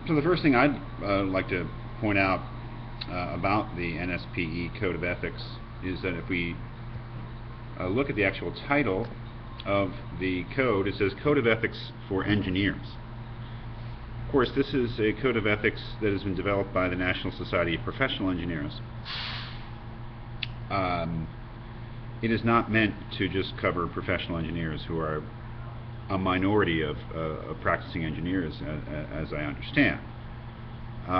So the first thing I'd like to point out about the NSPE Code of Ethics is that if we look at the actual title of the code, it says Code of Ethics for Engineers. Of course, this is a code of ethics that has been developed by the National Society of Professional Engineers. It is not meant to just cover professional engineers, who are a minority of practicing engineers, as I understand.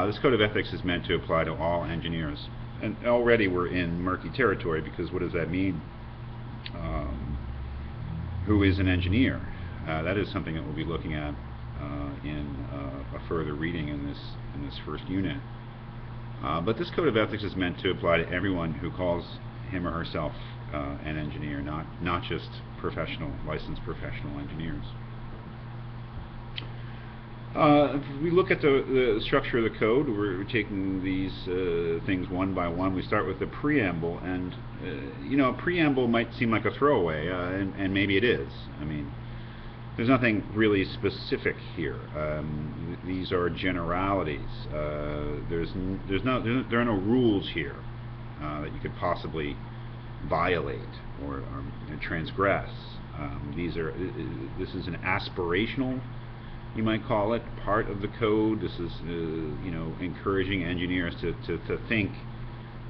This code of ethics is meant to apply to all engineers. And already we're in murky territory, because what does that mean? Who is an engineer? That is something that we'll be looking at in a further reading in this first unit. But this code of ethics is meant to apply to everyone who calls him or herself an engineer, not just licensed professional engineers. If we look at the structure of the code, we're taking these things one by one. We start with the preamble, and a preamble might seem like a throwaway, and maybe it is. I mean, there's nothing really specific here. These are generalities. There are no rules here that you could possibly violate or transgress. This is an aspirational, you might call it, part of the code. This is encouraging engineers to think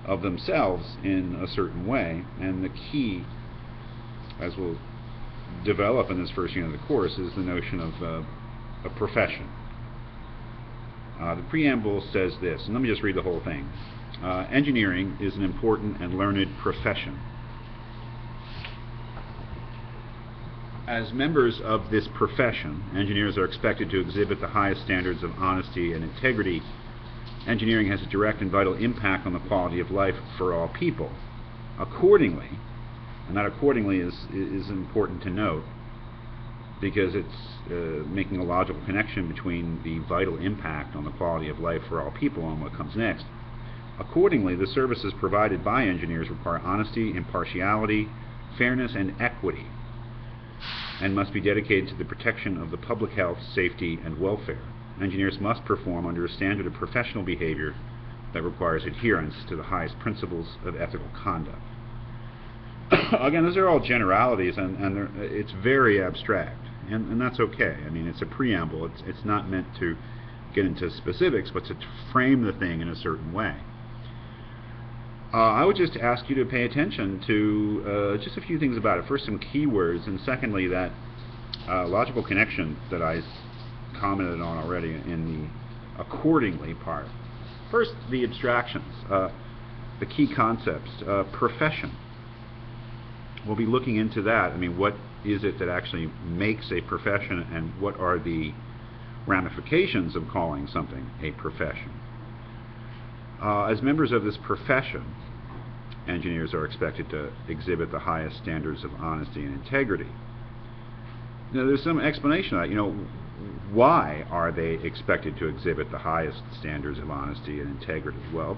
of themselves in a certain way, and the key, as we'll develop in this first unit of the course, is the notion of a profession. The preamble says this, and let me just read the whole thing. Engineering is an important and learned profession. As members of this profession, engineers are expected to exhibit the highest standards of honesty and integrity. Engineering has a direct and vital impact on the quality of life for all people. Accordingly, and that accordingly is important to note, because it's making a logical connection between the vital impact on the quality of life for all people and what comes next. Accordingly, the services provided by engineers require honesty, impartiality, fairness, and equity, and must be dedicated to the protection of the public health, safety, and welfare. Engineers must perform under a standard of professional behavior that requires adherence to the highest principles of ethical conduct. Again, those are all generalities, and it's very abstract, and that's okay. I mean, it's a preamble. It's not meant to get into specifics, but to frame the thing in a certain way. I would just ask you to pay attention to just a few things about it. First, some keywords, and secondly, that logical connection that I commented on already in the accordingly part. First, the abstractions, the key concepts. Profession. We'll be looking into that. I mean, what is it that actually makes a profession, and what are the ramifications of calling something a profession? As members of this profession, engineers are expected to exhibit the highest standards of honesty and integrity. Now, there's some explanation of that. Why are they expected to exhibit the highest standards of honesty and integrity? Well,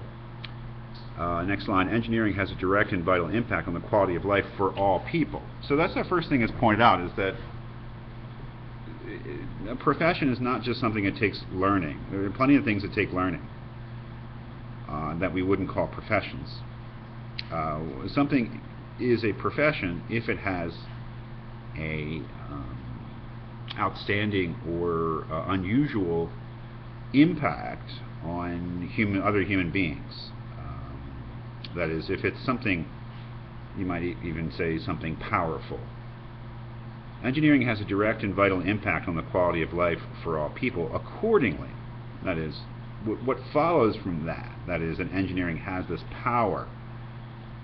next line, engineering has a direct and vital impact on the quality of life for all people. So that's the first thing that's pointed out, is that a profession is not just something that takes learning. There are plenty of things that take learning that we wouldn't call professions. Something is a profession if it has a outstanding or unusual impact on other human beings. That is, if it's something, you might even say something powerful. Engineering has a direct and vital impact on the quality of life for all people. Accordingly, that is, what follows from that is that engineering has this power,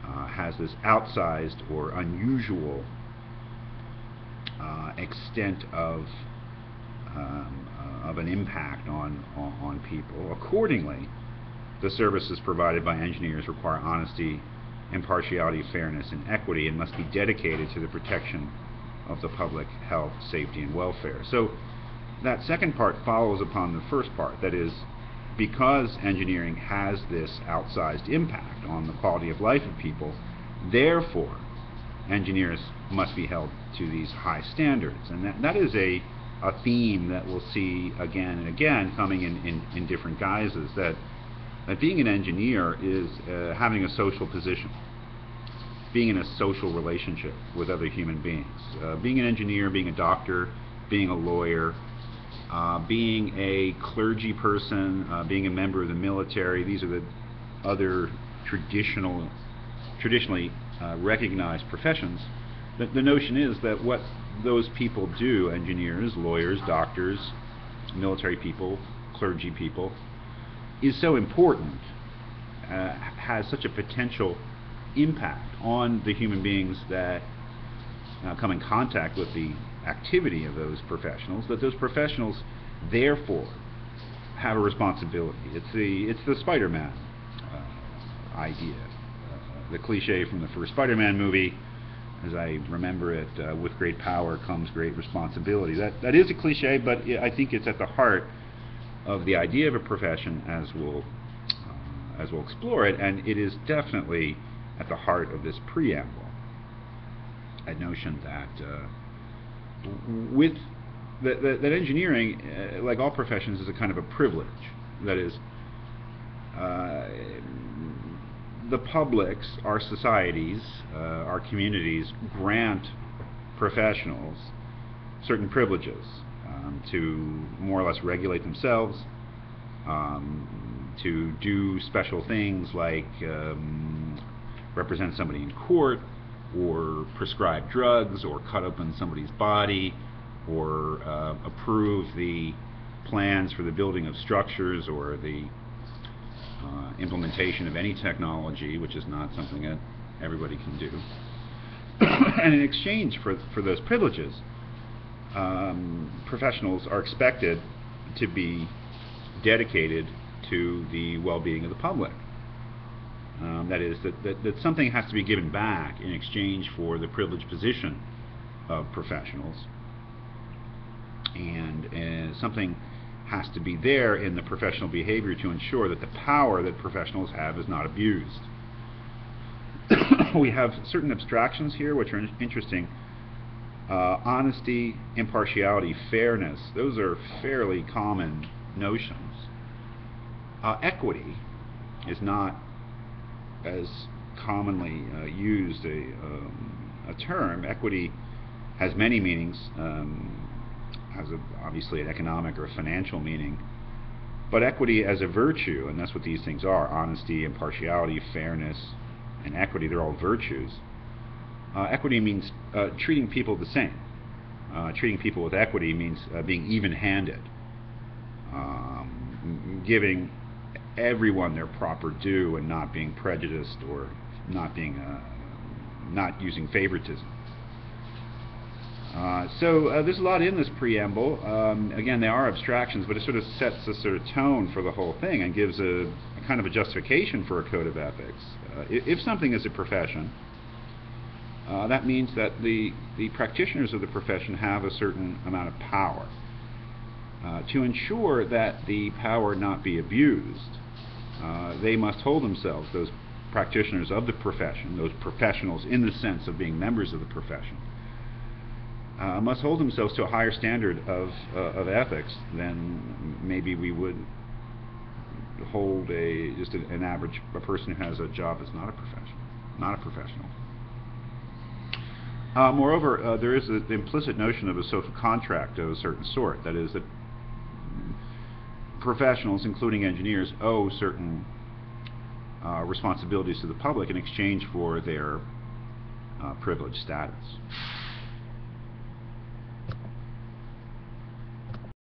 has this outsized or unusual extent of an impact on people. Accordingly, the services provided by engineers require honesty, impartiality, fairness, and equity, and must be dedicated to the protection of the public health, safety, and welfare. So that second part follows upon the first part. That is, because engineering has this outsized impact on the quality of life of people, therefore engineers must be held to these high standards. And that is a a theme that we'll see again and again coming in different guises, that being an engineer is having a social position, being in a social relationship with other human beings. Being an engineer, being a doctor, being a lawyer, being a clergy person, being a member of the military, these are the other traditionally recognized professions. The notion is that what those people do, engineers, lawyers, doctors, military people, clergy people, is so important, has such a potential impact on the human beings that come in contact with the activity of those professionals, that those professionals therefore have a responsibility. It's the Spider-Man idea, the cliche from the first Spider-Man movie, as I remember it, with great power comes great responsibility. That is a cliche, but I think it's at the heart of the idea of a profession as we'll explore it, and it is definitely at the heart of this preamble. A notion that that engineering, like all professions, is a kind of a privilege. That is, the publics, our societies, our communities grant professionals certain privileges to more or less regulate themselves, to do special things like represent somebody in court, or prescribe drugs, or cut open somebody's body, or approve the plans for the building of structures, or the implementation of any technology, which is not something that everybody can do. And in exchange for those privileges, professionals are expected to be dedicated to the well-being of the public. That is, that something has to be given back in exchange for the privileged position of professionals, and something has to be there in the professional behavior to ensure that the power that professionals have is not abused. We have certain abstractions here which are interesting. Honesty, impartiality, fairness, those are fairly common notions. Equity is not as commonly used a term. Equity has many meanings, has obviously an economic or a financial meaning, but equity as a virtue, and that's what these things are: honesty, impartiality, fairness, and equity, they're all virtues. Equity means treating people the same. Treating people with equity means being even-handed, giving everyone their proper due and not being prejudiced, or not using favoritism. So there's a lot in this preamble. Again, they are abstractions, but it sort of sets a sort of tone for the whole thing and gives a kind of a justification for a code of ethics. If something is a profession, that means that the practitioners of the profession have a certain amount of power. To ensure that the power not be abused, they must hold themselves, those practitioners of the profession, those professionals in the sense of being members of the profession, must hold themselves to a higher standard of ethics than maybe we would hold just an average person who has a job that's not a professional. Moreover, there is the implicit notion of a social contract of a certain sort. That is, that professionals, including engineers, owe certain responsibilities to the public in exchange for their privileged status.